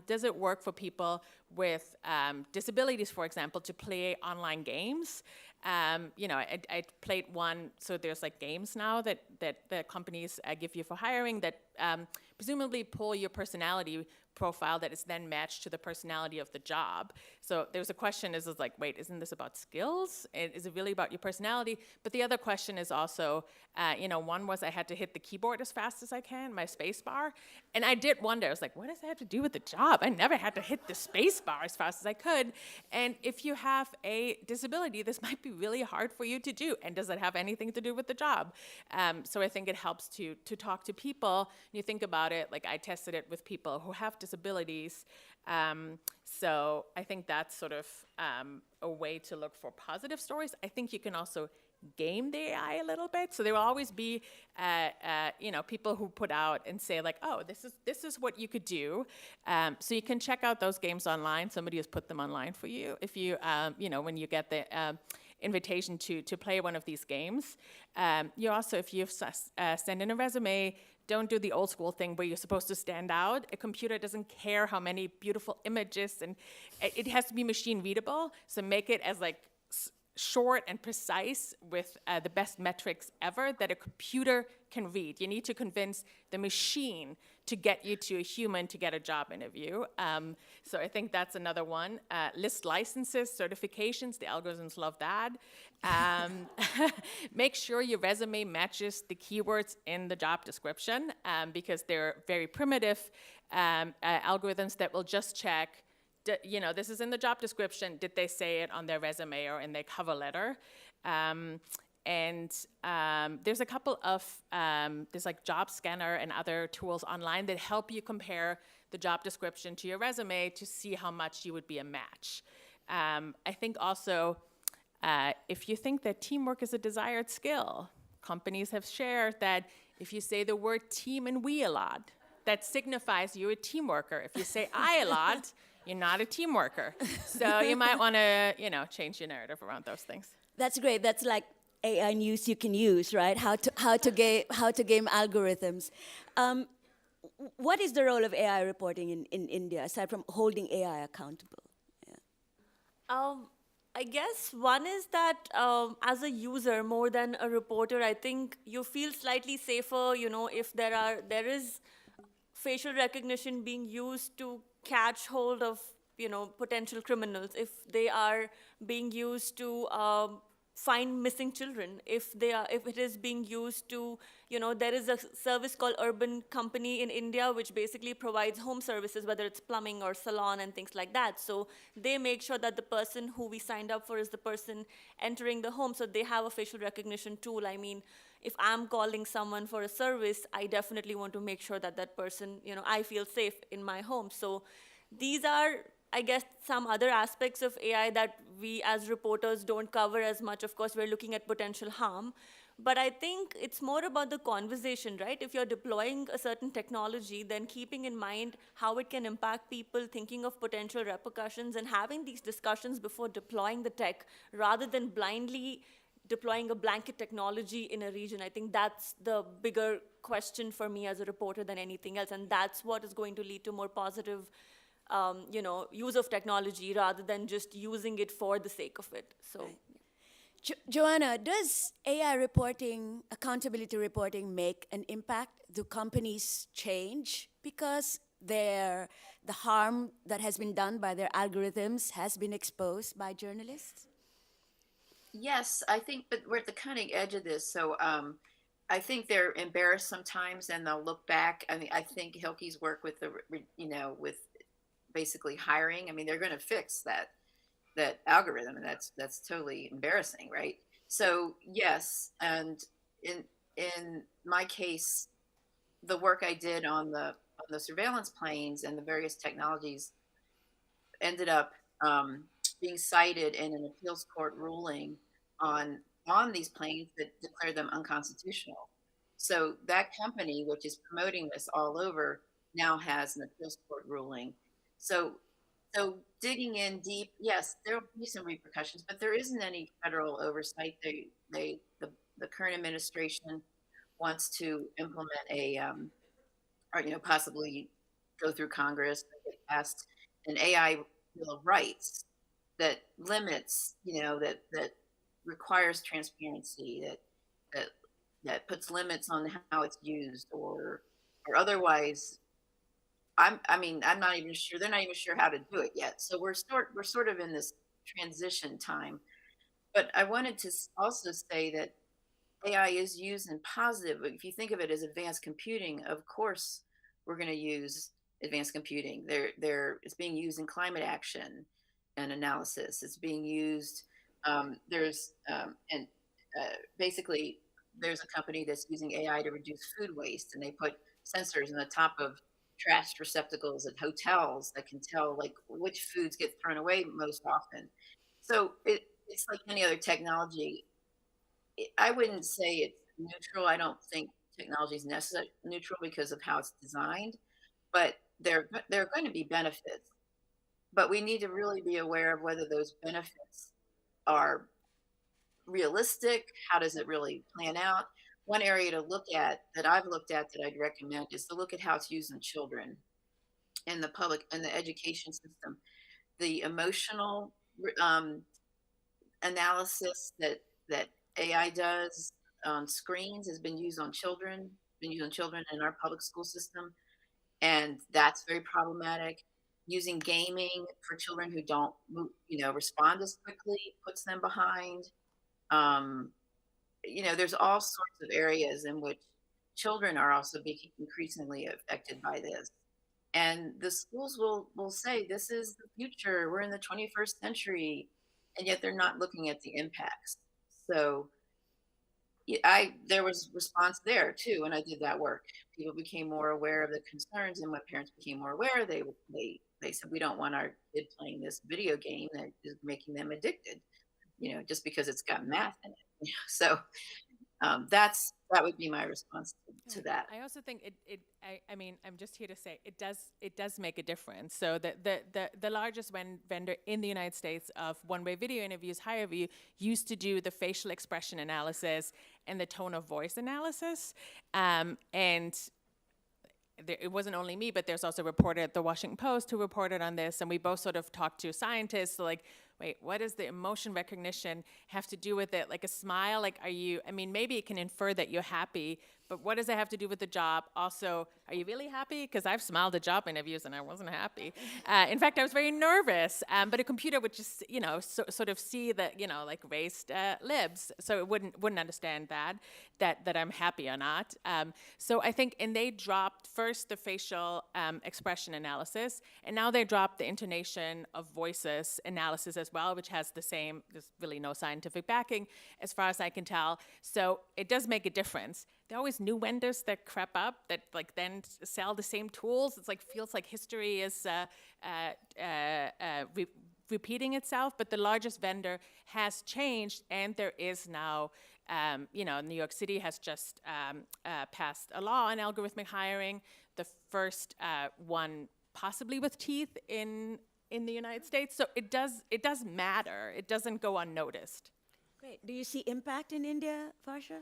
Does it work for people with disabilities, for example, to play online games? I played one, so there's like games now that the companies give you for hiring that presumably pull your personality profile that is then matched to the personality of the job. So there's a question is like, wait, isn't this about skills? Is it really about your personality? But the other question is also, one was I had to hit the keyboard as fast as I can, my space bar. And I did wonder, I was like, what does that have to do with the job? I never had to hit the space bar as fast as I could. And if you have a disability, this might be really hard for you to do. And does it have anything to do with the job? So I think it helps to talk to people. And you think about it, like I tested it with people who have disabilities. So I think that's sort of a way to look for positive stories. I think you can also game the AI a little bit. So there will always be, people who put out and say like, oh, this is what you could do. So you can check out those games online. Somebody has put them online for you. If you, when you get the invitation to play one of these games. You also, if you send in a resume, don't do the old school thing where you're supposed to stand out. A computer doesn't care how many beautiful images, and it has to be machine readable. So make it as like short and precise with the best metrics ever that a computer can read. You need to convince the machine to get you to a human to get a job interview. So I think that's another one. List licenses, certifications, the algorithms love that. Make sure your resume matches the keywords in the job description because they're very primitive algorithms that will just check, this is in the job description, did they say it on their resume or in their cover letter? And there's a couple of, there's like Job Scanner and other tools online that help you compare the job description to your resume to see how much you would be a match. I think also, if you think that teamwork is a desired skill, companies have shared that if you say the word team and we a lot, that signifies you're a team worker. If you say I a lot, you're not a team worker. So you might want to, change your narrative around those things. That's great. That's like AI news you can use, right? How to game algorithms. What is the role of AI reporting in India, aside from holding AI accountable? Yeah. I guess one is that as a user, more than a reporter, I think you feel slightly safer, if there is facial recognition being used to catch hold of, potential criminals, if they are being used to find missing children, if it is being used to, there is a service called Urban Company in India, which basically provides home services, whether it's plumbing or salon and things like that. So they make sure that the person who we signed up for is the person entering the home. So they have a facial recognition tool. I mean, if I'm calling someone for a service, I definitely want to make sure that that person, I feel safe in my home. So these are I guess, some other aspects of AI that we as reporters don't cover as much. Of course, we're looking at potential harm. But I think it's more about the conversation, right? If you're deploying a certain technology, then keeping in mind how it can impact people, thinking of potential repercussions, and having these discussions before deploying the tech, rather than blindly deploying a blanket technology in a region. I think that's the bigger question for me as a reporter than anything else, and that's what is going to lead to more positive use of technology rather than just using it for the sake of it. So. Joanna, does AI reporting, accountability reporting, make an impact? Do companies change because the harm that has been done by their algorithms has been exposed by journalists? Yes, I think, but we're at the cutting edge of this. So I think they're embarrassed sometimes, and they'll look back. I mean, I think Hilke's work with with basically hiring. I mean, they're going to fix that algorithm, and that's totally embarrassing, right? So yes, and in my case, the work I did on the surveillance planes and the various technologies ended up being cited in an appeals court ruling on these planes that declared them unconstitutional. So that company, which is promoting this all over, now has an appeals court ruling. So digging in deep, yes, there will be some repercussions, but there isn't any federal oversight. The current administration wants to implement or possibly go through Congress and get passed an AI Bill of Rights that limits, that requires transparency, that puts limits on how it's used, or otherwise. I'm not even sure. They're not even sure how to do it yet. So we're sort of in this transition time. But I wanted to also say that AI is used in positive. If you think of it as advanced computing, of course we're going to use advanced computing. It's being used in climate action and analysis. It's being used. Basically, there's a company that's using AI to reduce food waste, and they put sensors in the top of trash receptacles at hotels that can tell like which foods get thrown away most often. So it's like any other technology. I wouldn't say it's neutral. I don't think technology is necessarily neutral because of how it's designed, but there are going to be benefits. But we need to really be aware of whether those benefits are realistic. How does it really plan out? One area to look at that I've looked at that I'd recommend is to look at how it's used in children, in the education system. The emotional analysis that AI does on screens has been used on children, in our public school system, and that's very problematic. Using gaming for children who don't respond as quickly puts them behind. There's all sorts of areas in which children are also being increasingly affected by this. And the schools will say, this is the future, we're in the 21st century, and yet they're not looking at the impacts. So there was response there too when I did that work. People became more aware of the concerns, and when parents became more aware, they said, we don't want our kid playing this video game that is making them addicted, just because it's got math in it. So that would be my response to that. I also think I'm just here to say it does make a difference. So the largest vendor in the United States of one-way video interviews, HireView, used to do the facial expression analysis and the tone of voice analysis, and it wasn't only me, but there's also a reporter at the Washington Post who reported on this, and we both sort of talked to scientists, like, wait, what does the emotion recognition have to do with it? Like a smile, like maybe it can infer that you're happy, but what does that have to do with the job? Also, are you really happy? Because I've smiled at job interviews and I wasn't happy. In fact, I was very nervous, but a computer would just, sort of see the, like raised lips, so it wouldn't understand that I'm happy or not. So I think, and they dropped first the facial expression analysis, and now they dropped the intonation of voices analysis as well, which has there's really no scientific backing as far as I can tell. So it does make a difference. there are always new vendors that crop up that like then sell the same tools. It's like feels like history is repeating itself, but the largest vendor has changed, and there is now, New York City has just passed a law on algorithmic hiring, the first one possibly with teeth in the United States. So it does matter. It doesn't go unnoticed. Great. Do you see impact in India, Varsha?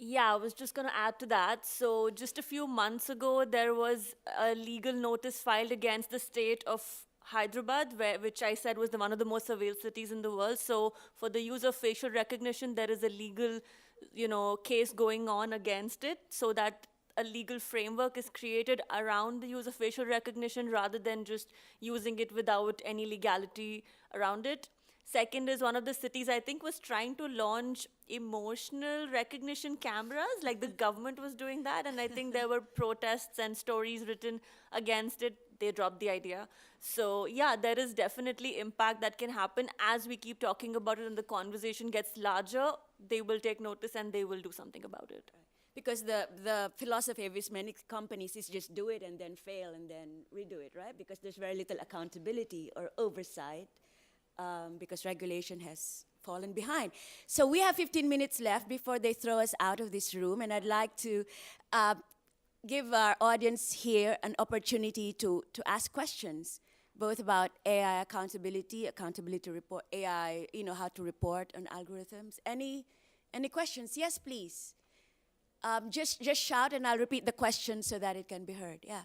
Yeah, I was just going to add to that. So just a few months ago, there was a legal notice filed against the state of Hyderabad, which I said was one of the most surveilled cities in the world. So for the use of facial recognition, there is a legal, case going on against it, so that a legal framework is created around the use of facial recognition rather than just using it without any legality around it. Second is one of the cities, I think, was trying to launch emotional recognition cameras, like the government was doing that, and I think there were protests and stories written against it. They dropped the idea. So yeah, there is definitely impact that can happen as we keep talking about it and the conversation gets larger. They will take notice and they will do something about it. Because the philosophy of many companies is just do it and then fail and then redo it, right? Because there's very little accountability or oversight. Because regulation has fallen behind. So we have 15 minutes left before they throw us out of this room, and I'd like to give our audience here an opportunity to ask questions, both about AI accountability to report AI, how to report on algorithms. Any questions? Yes, please. Just shout, and I'll repeat the question so that it can be heard. Yeah.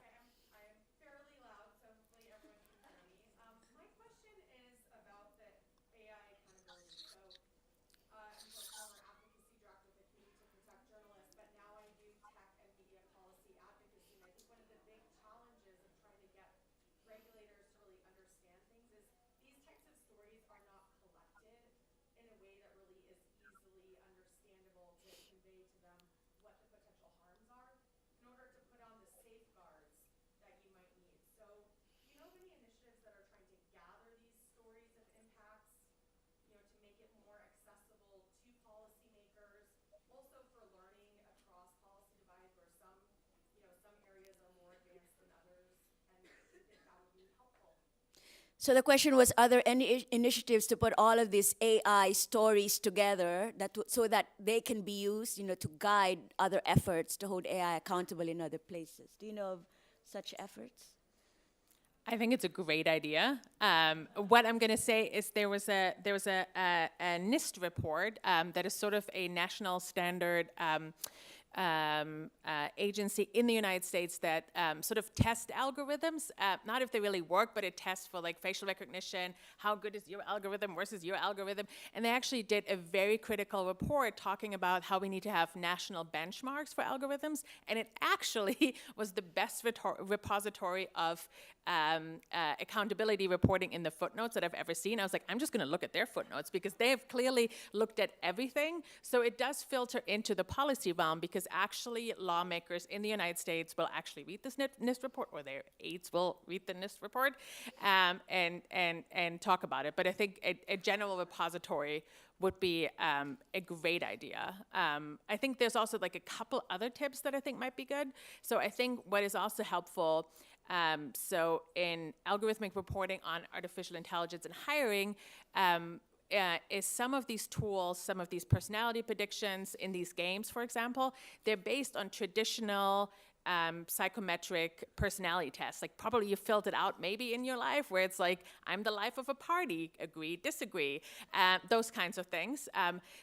So the question was, are there any initiatives to put all of these AI stories together so that they can be used, to guide other efforts to hold AI accountable in other places? Do you know of such efforts? I think it's a great idea. What I'm going to say is there was a NIST report that is sort of a national standard agency in the United States that sort of test algorithms, not if they really work, but it tests for like facial recognition, how good is your algorithm versus your algorithm. And they actually did a very critical report talking about how we need to have national benchmarks for algorithms. And it actually was the best repository of accountability reporting in the footnotes that I've ever seen. I was like, I'm just going to look at their footnotes because they have clearly looked at everything. So it does filter into the policy realm because actually lawmakers in the United States will actually read this NIST report, or their aides will read the NIST report and talk about it. But I think a general repository would be a great idea. I think there's also like a couple other tips that I think might be good. So I think what is also helpful, so in algorithmic reporting on artificial intelligence and hiring, is some of these tools, some of these personality predictions in these games, for example, they're based on traditional psychometric personality tests. Like probably you filled it out maybe in your life where it's like, I'm the life of a party, agree, disagree, those kinds of things.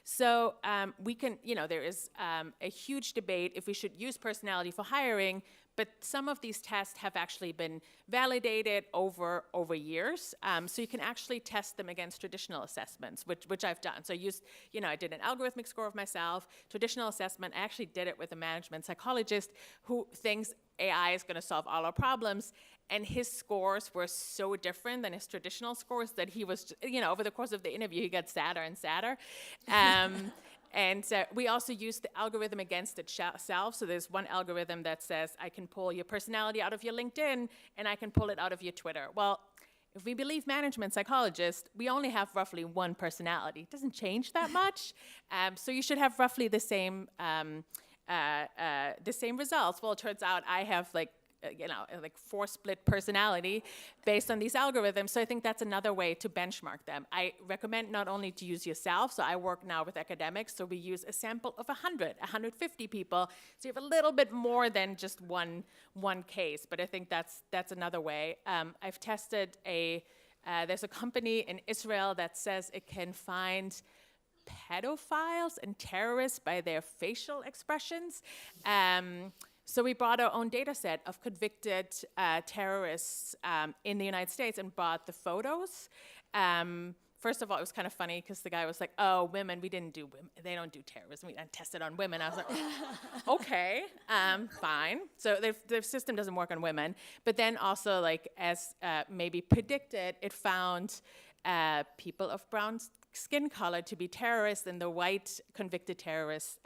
So we can, there is a huge debate if we should use personality for hiring, but some of these tests have actually been validated over years. So you can actually test them against traditional assessments, which I've done. So I did an algorithmic score of myself, traditional assessment. I actually did it with a management psychologist who thinks AI is going to solve all our problems. And his scores were so different than his traditional scores that he was, over the course of the interview, he got sadder and sadder. And we also use the algorithm against itself. So there's one algorithm that says, I can pull your personality out of your LinkedIn, and I can pull it out of your Twitter. Well, if we believe management psychologists, we only have roughly one personality. It doesn't change that much. So you should have roughly the same the same results. Well, it turns out I have like 4-split personality based on these algorithms. So I think that's another way to benchmark them. I recommend not only to use yourself, so I work now with academics, so we use a sample of 100, 150 people, so you have a little bit more than just one case, but I think that's another way. I've tested there's a company in Israel that says it can find pedophiles and terrorists by their facial expressions. So we brought our own data set of convicted terrorists in the United States and brought the photos. First of all, it was kind of funny because the guy was like, "Oh, women, we didn't do women. They don't do terrorism. We didn't test it on women." I was like, "Okay, fine." So their system doesn't work on women. But then also, like as maybe predicted, it found people of brown skin color to be terrorists, and the white convicted terrorists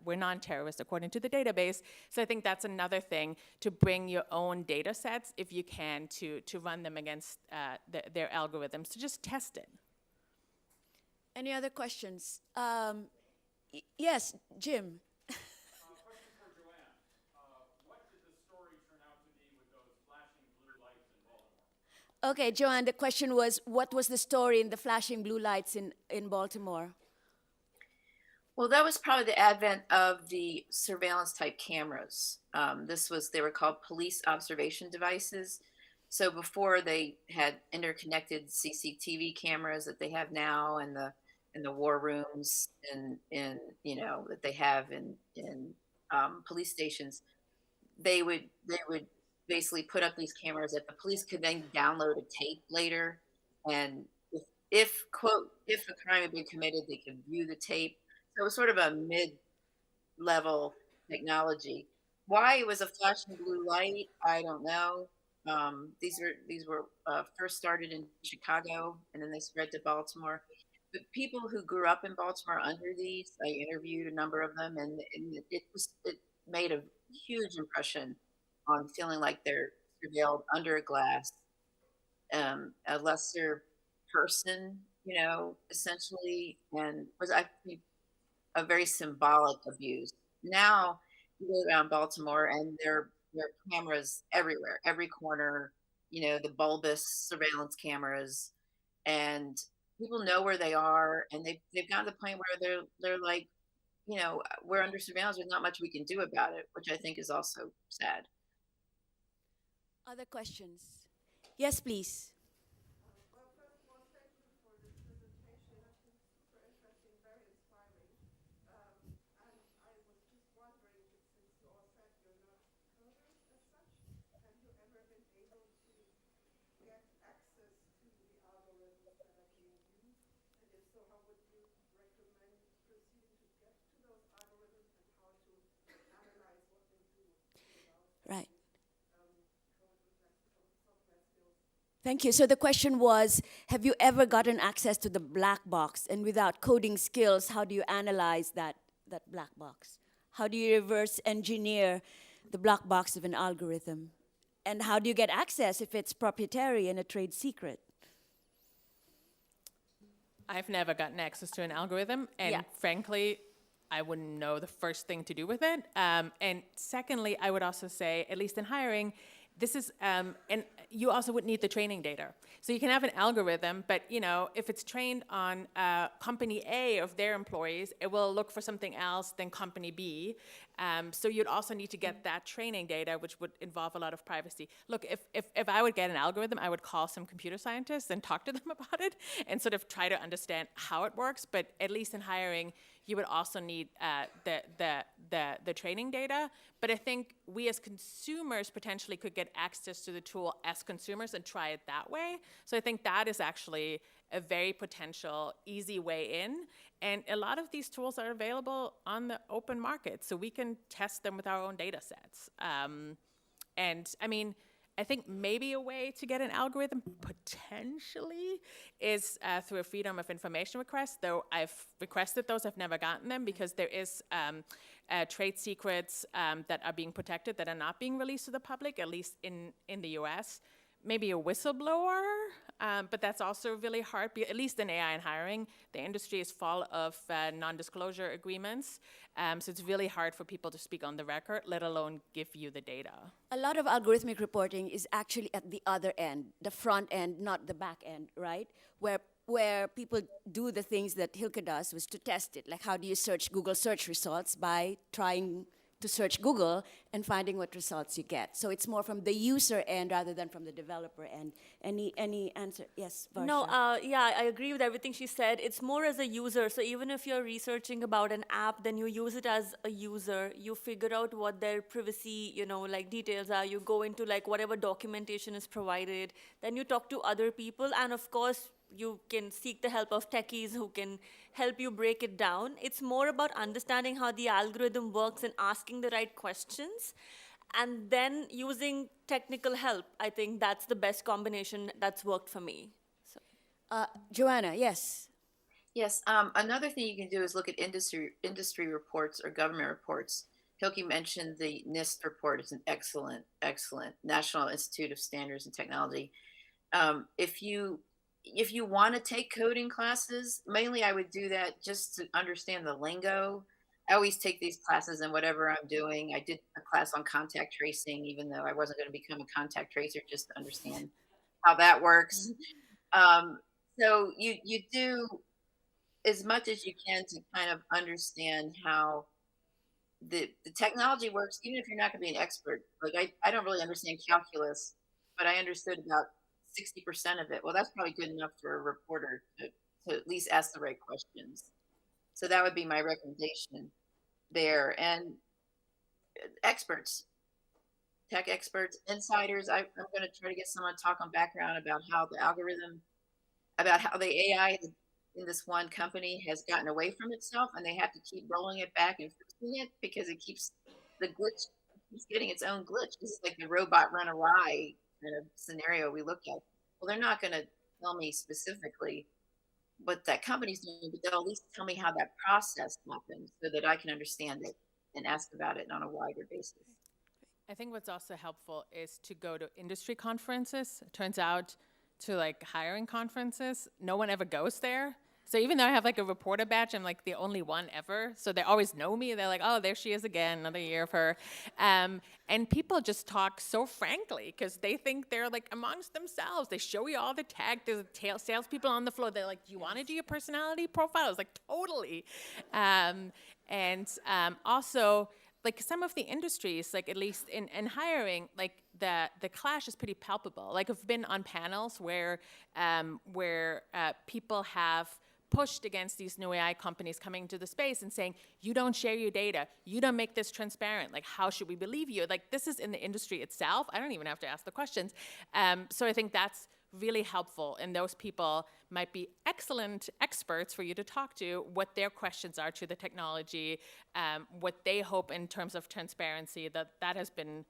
were non-terrorists according to the database. So I think that's another thing, to bring your own data sets, if you can, to run them against their algorithms, to just test it. Any other questions? Yes, Jim. Question for Joanne. What did the story turn out to be with those flashing blue lights in Baltimore? Okay, Joanne, the question was, what was the story in the flashing blue lights in Baltimore? Well, that was probably the advent of the surveillance type cameras. They were called police observation devices. So before, they had interconnected CCTV cameras that they have now in the war rooms and that they have in police stations. They would basically put up these cameras that the police could then download a tape later, and if a crime had been committed, they could view the tape. So it was sort of a mid-level technology. Why it was a flashing blue light, I don't know. These were first started in Chicago, and then they spread to Baltimore. But people who grew up in Baltimore under these, I interviewed a number of them, and it made a huge impression on feeling like they're surveilled under a glass, a lesser person, essentially, and was actually a very symbolic abuse. Now you go around Baltimore, and there are cameras everywhere, every corner, the bulbous surveillance cameras, and people know where they are, and they've gotten to the point where they're like, we're under surveillance. There's not much we can do about it, which I think is also sad. Other questions? Yes, please. Well, first of all, thank you for this presentation. It has been super interesting, very inspiring. And I was just wondering, since you all said you're not coders as such, have you ever been able to get access to the algorithms that are being used? And if so, how would you recommend proceeding to get to those algorithms, and how to analyze what they do without Right. software skills? Thank you. So the question was, have you ever gotten access to the black box? And without coding skills, how do you analyze that black box? How do you reverse engineer the black box of an algorithm? And how do you get access if it's proprietary and a trade secret? I've never gotten access to an algorithm, and Yeah. frankly, I wouldn't know the first thing to do with it. And secondly, I would also say, at least in hiring, this is, and you also would need the training data. So you can have an algorithm, but if it's trained on company A of their employees, it will look for something else than company B. So you'd also need to get that training data, which would involve a lot of privacy. Look, if I would get an algorithm, I would call some computer scientists and talk to them about it and sort of try to understand how it works. But at least in hiring, you would also need the training data. But I think we as consumers potentially could get access to the tool as consumers and try it that way. So I think that is actually a very potential easy way in. And a lot of these tools are available on the open market, so we can test them with our own data sets. And I mean, I think maybe a way to get an algorithm potentially is through a freedom of information request, though I've requested those, I've never gotten them, because there is trade secrets that are being protected that are not being released to the public, at least in the US. maybe a whistleblower, but that's also really hard, at least in AI and hiring. The industry is full of non-disclosure agreements, so it's really hard for people to speak on the record, let alone give you the data. A lot of algorithmic reporting is actually at the other end, the front end, not the back end, right? Where people do the things that Hilke does, was to test it. Like, how do you search Google search results? By trying to search Google and finding what results you get. So it's more from the user end rather than from the developer end. Any answer? Yes, Varsha? No, yeah, I agree with everything she said. It's more as a user. So even if you're researching about an app, then you use it as a user. You figure out what their privacy, like details are. You go into like whatever documentation is provided. Then you talk to other people, and of course, you can seek the help of techies who can help you break it down. It's more about understanding how the algorithm works and asking the right questions, and then using technical help. I think that's the best combination that's worked for me. So. Joanna, yes. Yes, another thing you can do is look at industry reports or government reports. Hilke mentioned the NIST report. It's an excellent National Institute of Standards and Technology. If you want to take coding classes, mainly I would do that just to understand the lingo. I always take these classes in whatever I'm doing. I did a class on contact tracing, even though I wasn't going to become a contact tracer, just to understand how that works. So you do as much as you can to kind of understand how the technology works, even if you're not going to be an expert. Like I don't really understand calculus, but I understood about 60% of it. Well, that's probably good enough for a reporter to at least ask the right questions. So that would be my recommendation there. And experts, tech experts, insiders. I'm going to try to get someone to talk on background about how the algorithm, about how the AI in this one company has gotten away from itself, and they have to keep rolling it back and fixing it because it keeps keeps getting its own glitch. This is like the robot run awry kind of scenario we look at. Well, they're not going to tell me specifically what that company's doing, but they'll at least tell me how that process happened so that I can understand it and ask about it on a wider basis. I think what's also helpful is to go to industry conferences. It turns out to like hiring conferences, no one ever goes there. So even though I have like a reporter badge, I'm like the only one ever. So they always know me. They're like, oh, there she is again, another year of her. And people just talk so frankly because they think they're like amongst themselves. They show you all the tech. There's salespeople on the floor. They're like, do you want to do your personality profile? I was like, totally. Also, like some of the industries, like at least in hiring, like the clash is pretty palpable. Like I've been on panels where people have pushed against these new AI companies coming into the space and saying, you don't share your data, you don't make this transparent, like how should we believe you? Like this is in the industry itself, I don't even have to ask the questions. So I think that's really helpful, and those people might be excellent experts for you to talk to, what their questions are to the technology, what they hope in terms of transparency. That has been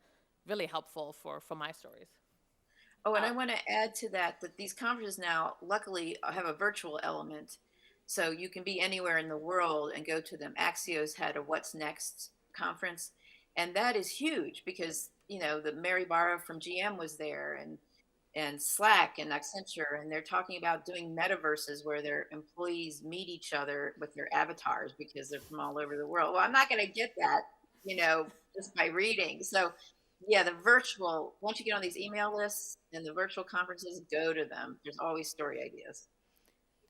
really helpful for my stories. Oh, and I want to add to that these conferences now luckily have a virtual element. So you can be anywhere in the world and go to them. Axios had a What's Next conference, and that is huge because, the Mary Barra from GM was there, and Slack and Accenture, and they're talking about doing metaverses where their employees meet each other with their avatars because they're from all over the world. Well, I'm not going to get that, just by reading. So yeah, the virtual, once you get on these email lists and the virtual conferences, go to them. There's always story ideas.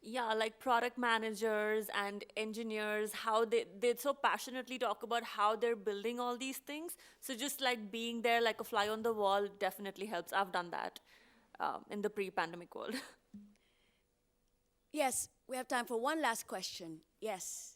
Yeah, like product managers and engineers, how they so passionately talk about how they're building all these things. So just like being there like a fly on the wall definitely helps. I've done that in the pre-pandemic world. Yes, we have time for one last question. Yes.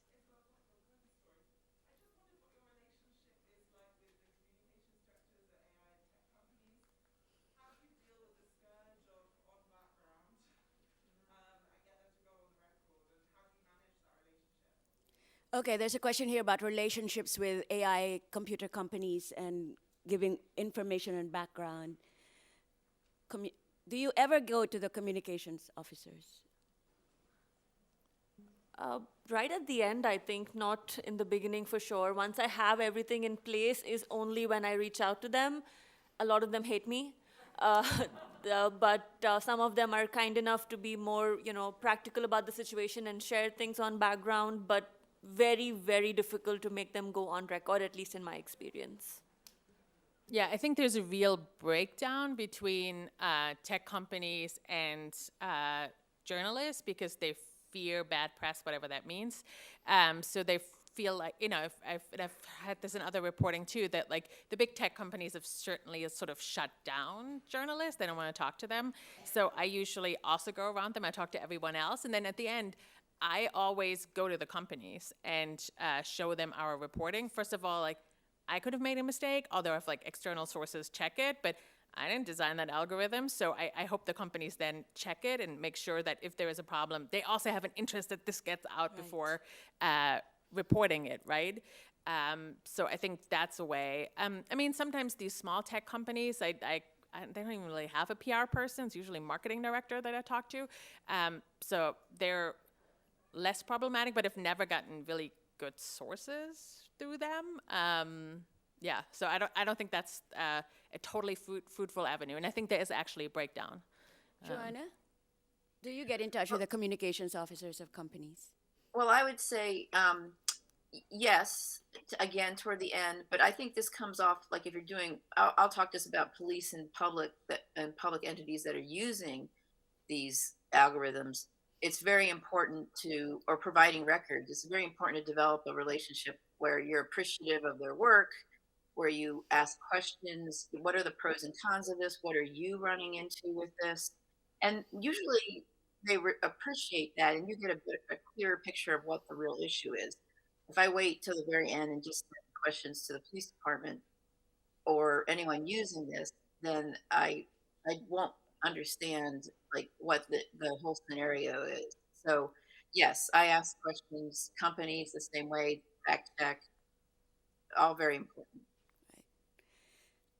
Okay, there's a question here about relationships with AI computer companies and giving information and background. Do you ever go to the communications officers? Right at the end, I think, not in the beginning for sure. Once I have everything in place is only when I reach out to them. A lot of them hate me. but some of them are kind enough to be more, practical about the situation and share things on background, but very, very difficult to make them go on record, at least in my experience. Yeah, I think there's a real breakdown between tech companies and journalists because they fear bad press, whatever that means. So they feel like, I've had this in other reporting too, that like the big tech companies have certainly sort of shut down journalists. They don't want to talk to them. So I usually also go around them. I talk to everyone else. And then at the end, I always go to the companies and show them our reporting. First of all, like, I could have made a mistake, although if like external sources check it, but I didn't design that algorithm, so I hope the companies then check it and make sure that if there is a problem, they also have an interest that this gets out before reporting it, right? So I think that's a way. I mean, sometimes these small tech companies, they don't even really have a PR person. It's usually marketing director that I talk to. So they're less problematic, but have never gotten really good sources through them. Yeah, so I don't think that's a totally fruitful avenue, and I think there is actually a breakdown. Joanna, do you get in touch with the communications officers of companies? Well, I would say yes, again, toward the end, but I think this comes off like if you're doing, I'll talk just about police and public entities that are using these algorithms. It's very important or providing records. It's very important to develop a relationship where you're appreciative of their work, where you ask questions. What are the pros and cons of this? What are you running into with this? And usually they appreciate that, and you get a clearer picture of what the real issue is. If I wait till the very end and just ask questions to the police department or anyone using this, then I won't understand like what the whole scenario is. So yes, I ask questions, companies the same way, fact check, all very important.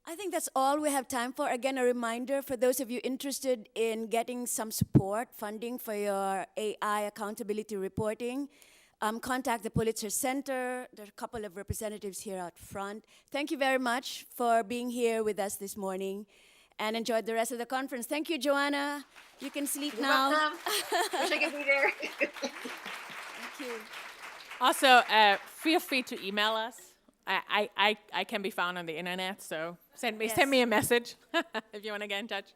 I think that's all we have time for. Again, a reminder for those of you interested in getting some support, funding for your AI accountability reporting, contact the Pulitzer Center. There are a couple of representatives here out front. Thank you very much for being here with us this morning, and enjoy the rest of the conference. Thank you, Joanna. You can sleep You're now. welcome. Wish I could be there. Thank you. Also, feel free to email us. I can be found on the internet, so send me a message if you want to get in touch.